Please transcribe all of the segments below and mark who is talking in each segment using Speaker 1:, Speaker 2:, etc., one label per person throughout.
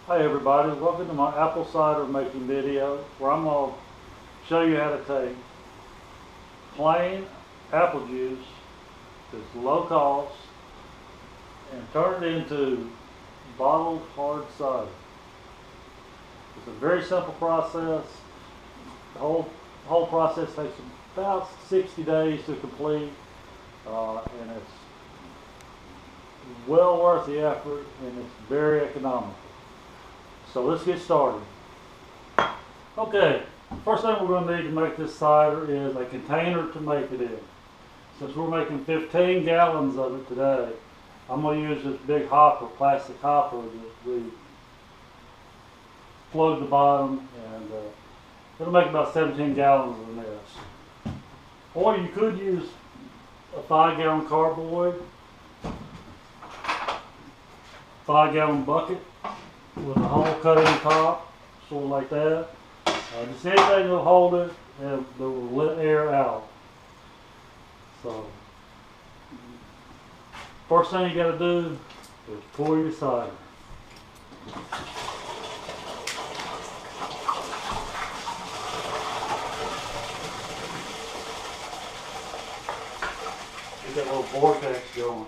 Speaker 1: Hi everybody, welcome to my apple cider making video where I'm going to show you how to take plain apple juice that's low cost and turn it into bottled hard cider. It's a very simple process. The whole process takes about 60 days to complete and it's well worth the effort and it's very economical. So let's get started. Okay, first thing we're going to need to make this cider is a container to make it in. Since we're making 15 gallons of it today, I'm going to use this big hopper, plastic hopper that we float at the bottom, and it'll make about 17 gallons of this. Or you could use a 5-gallon carboy, 5-gallon bucket with a hole cut in the top, sort of like that. Just anything that'll hold it and that will let air out. So, first thing you got to do is pour your cider. Get that little vortex going.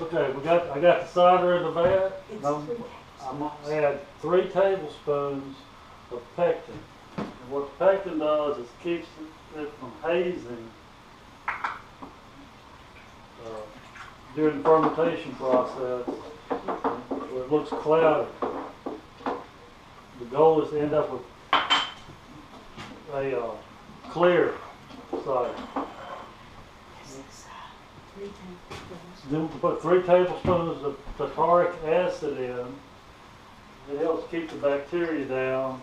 Speaker 1: Okay, I got the cider in the vat. I'm going to add 3 tablespoons of pectin. And what the pectin does is keeps it from hazing during the fermentation process where it looks cloudy. The goal is to end up with a clear cider. Then we put 3 tablespoons of tartaric acid in. It helps keep the bacteria down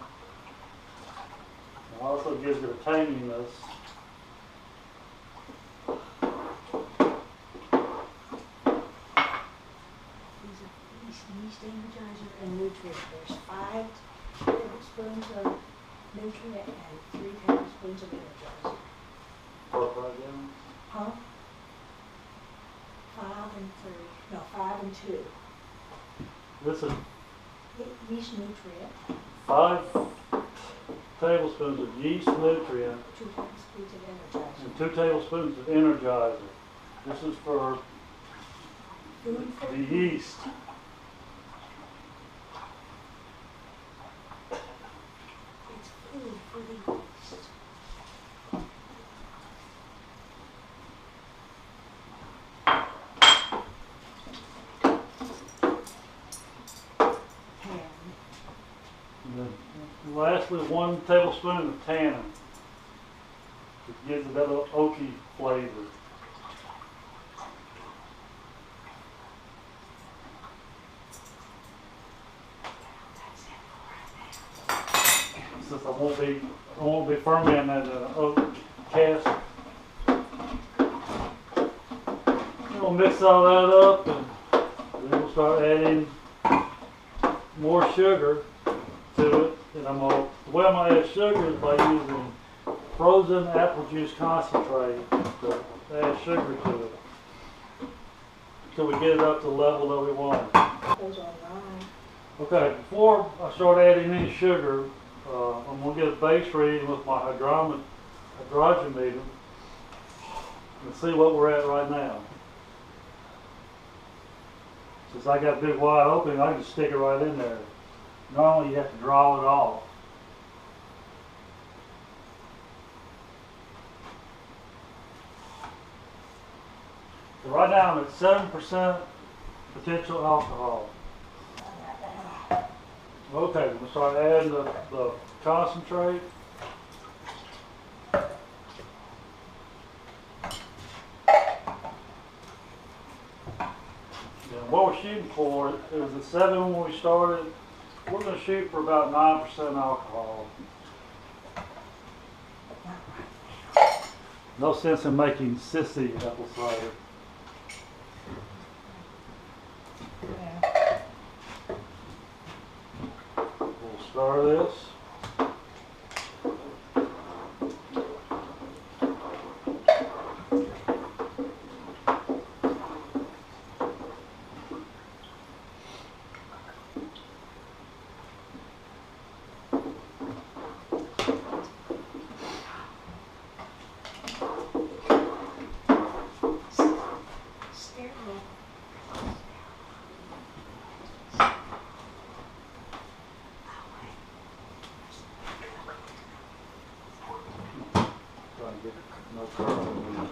Speaker 1: and also gives it a tanginess.
Speaker 2: These are yeast energizer and nutrient. There's 5 tablespoons of nutrient and 3 tablespoons of energizer.
Speaker 1: 4 or 5 gallons?
Speaker 2: Huh? 5 and 3. No, 5 and 2.
Speaker 1: This is
Speaker 2: Yeast nutrient.
Speaker 1: 5 tablespoons of yeast nutrient
Speaker 2: 2 tablespoons of energizer.
Speaker 1: and 2 tablespoons of energizer. This is for
Speaker 2: Food for
Speaker 1: the yeast.
Speaker 2: It's food for the yeast.
Speaker 1: And lastly, 1 tablespoon of tannin. It gives it that little oaky flavor. Since I won't be fermenting in an oak cask. We'll mix all that up and then we'll start adding more sugar to it. And the way I'm going to add sugar is by using frozen apple juice concentrate to add sugar to it until we get it up to the level that we want.
Speaker 2: Goes online.
Speaker 1: Okay, before I start adding any sugar, I'm going to get a base reading with my hydrometer and see what we're at right now. Since I got a big wide opening, I can just stick it right in there. Normally you have to draw it off. So right now I'm at 7% potential alcohol. Okay, we'll start adding the concentrate. we're shooting for, it was at 7 when we started. We're gonna shoot for about 9% alcohol. No sense in making sissy apple cider.
Speaker 2: Yeah.
Speaker 1: We'll stir this. Trying to get no curl in the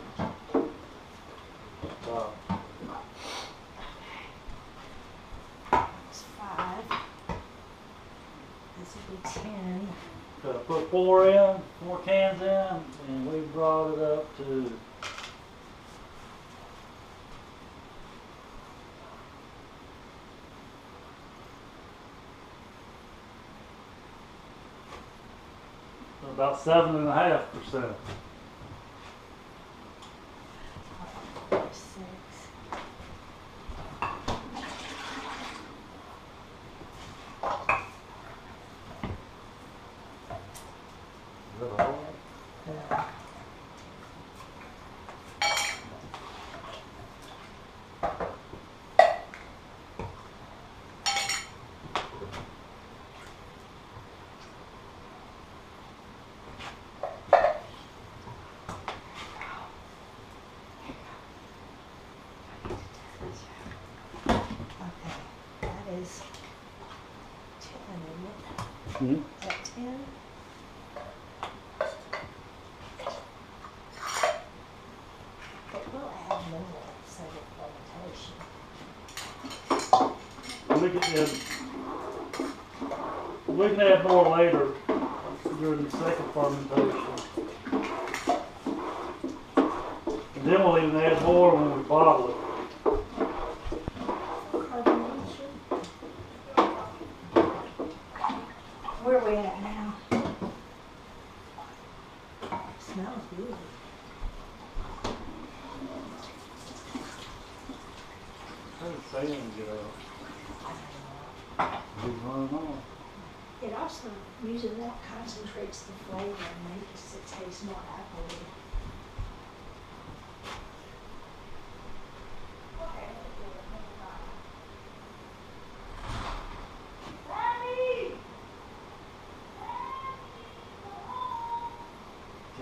Speaker 1: top.
Speaker 2: It's 5. This will be 10.
Speaker 1: Put 4 cans in, and we brought it up to about 7.5%.
Speaker 2: 6.
Speaker 1: Is that all?
Speaker 2: Okay, that is 10, isn't it?
Speaker 1: Mm-hmm.
Speaker 2: Is that 10? But we'll add more second fermentation.
Speaker 1: We can add more later during the second fermentation. And then we'll even add more when we bottle it.
Speaker 2: Carbonation. Where are we at now? Smells good.
Speaker 1: How did sand get out? It's running on.
Speaker 2: It also, using that concentrates the flavor and makes it taste more appley.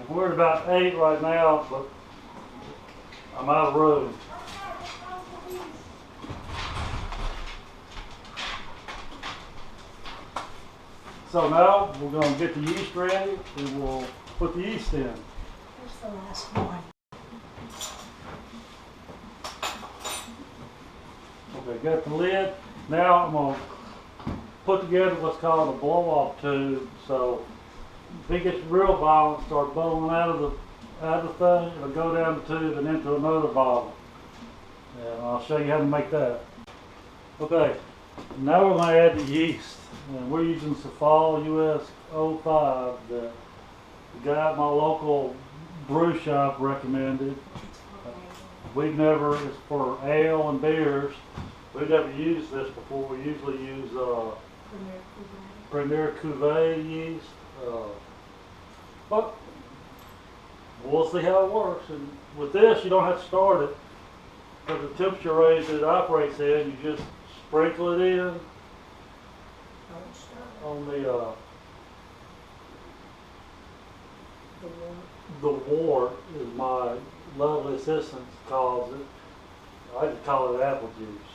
Speaker 1: We're at about 8 right now, but I'm out of room. So now we're going to get the yeast ready and we'll put the yeast in.
Speaker 2: Here's the last one.
Speaker 1: Okay, got the lid. Now I'm going to put together what's called a blow-off tube. So if it gets real violent, start blowing out of the thing, it'll go down the tube and into another bottle. And I'll show you how to make that. Okay, now we're going to add the yeast. And we're using Safal US 05 that the guy at my local brew shop recommended. We've never, it's for ale and beers, we've never used this before. We usually use Premier Cuvée yeast. But we'll see how it works. And with this, you don't have to start it. Because the temperature range that it operates in, you just sprinkle it in on the wort, as my lovely assistant calls it. I just call it apple juice.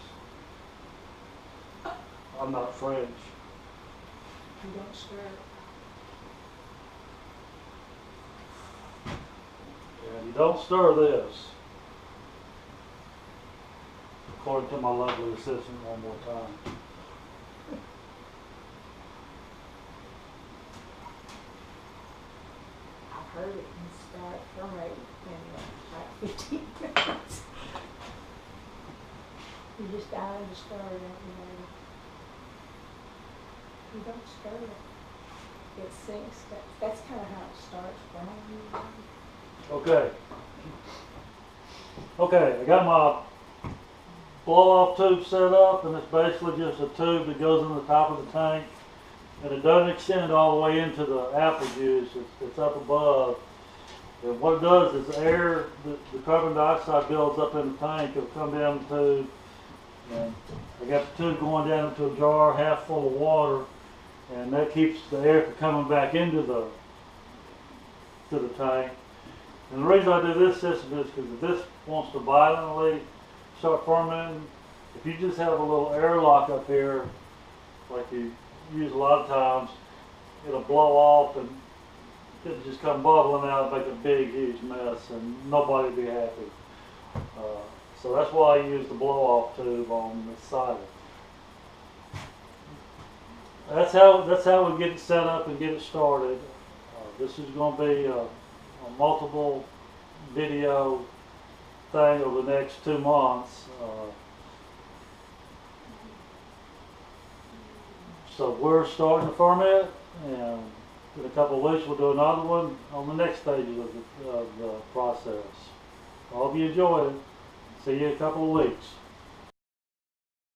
Speaker 1: I'm not French.
Speaker 2: You don't stir it.
Speaker 1: And you don't stir this. According to my lovely assistant, one more time.
Speaker 2: I've heard it can start fermenting in like 15 minutes. You You just add and stir it, you know. You don't stir it. It sinks. That's kind of how it starts from.
Speaker 1: Okay. Okay, I got my blow-off tube set up, and it's basically just a tube that goes in the top of the tank, and it doesn't extend all the way into the apple juice. It's up above. And what it does is air, the carbon dioxide builds up in the tank. It'll come down the tube, and I got the tube going down into a jar half full of water, and that keeps the air from coming back into the tank. And the reason I do this system is because if this wants to violently start fermenting, if you just have a little airlock up here, like you use a lot of times, it'll blow off and it'll just come bubbling out and make a big, huge mess, and nobody will be happy. So that's why I use the blow-off tube on the cider. That's how we get it set up and get it started. This is going to be a multiple video thing over the next 2 months. So we're starting to ferment, and in a couple of weeks we'll do another one on the next stages of the process. I hope you enjoyed it. See you in a couple of weeks.